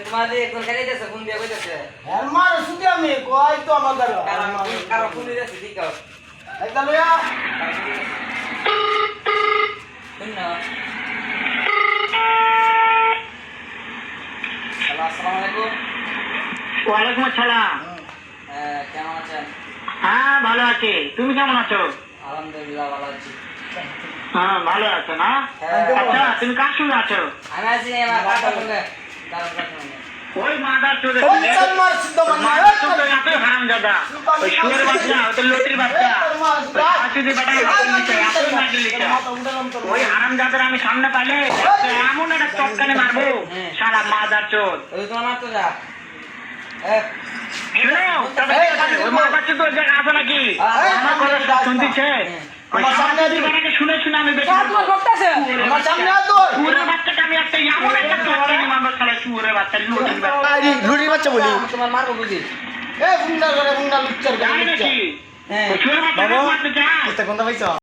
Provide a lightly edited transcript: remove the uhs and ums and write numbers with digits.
তোমাদের কোন খালি যাচ্ছে কোন দিয়ে কইতাছে আর মার সুদি আমি কই তো আমার দাঁড়া কারো কোন দিয়ে যাচ্ছে ঠিক আছে একটা লইয়া শুন না হ্যালো আসসালামু আলাইকুম ওয়ালাইকুম আসসালাম। কেমন আছেন? হ্যাঁ ভালো আছি, তুমি কেমন আছো? আলহামদুলিল্লাহ ভালো আছি। হ্যাঁ ভালো আছো না? আচ্ছা তুমি কার সঙ্গে আছো? আমি আছি আমার কাকার সঙ্গে ওই মাদার চোদে ওই চল মার সিদ্ধ মার এত হারামজাদা, ওই শুয়োরের বাচ্চা, ওই লটির বাচ্চা, ওই বেটা এত মাগি লিখা, ওই হারামজাদার আমি সামনে পাইলে এমন একটা চটকানে মারবো শালা মাদার চোদ। ওই তোমার মাত্র যা শুনো ওই মাদার চোদ ওই জায়গা আছে নাকি? আমার কথা শুনতেছে আমার সামনে দিবি শুনে শুনে আমি বেশি আমার সামনে আ তো শুয়োরের বাচ্চাটা আমি একটা এমন একটা চটকানে মারবো শালা শুয়োরের বাচ্চা লটির বাচ্চা। লুড়ির বাচ্চা বলি তোমার মারবো বুঝি এ বুন্ডা করে বুন্ডা লুচ্চার তাই গালি লুচ্চা নাকি? শুয়োরের বাচ্চা মারতে চাও? এটা কোনটা পাইছো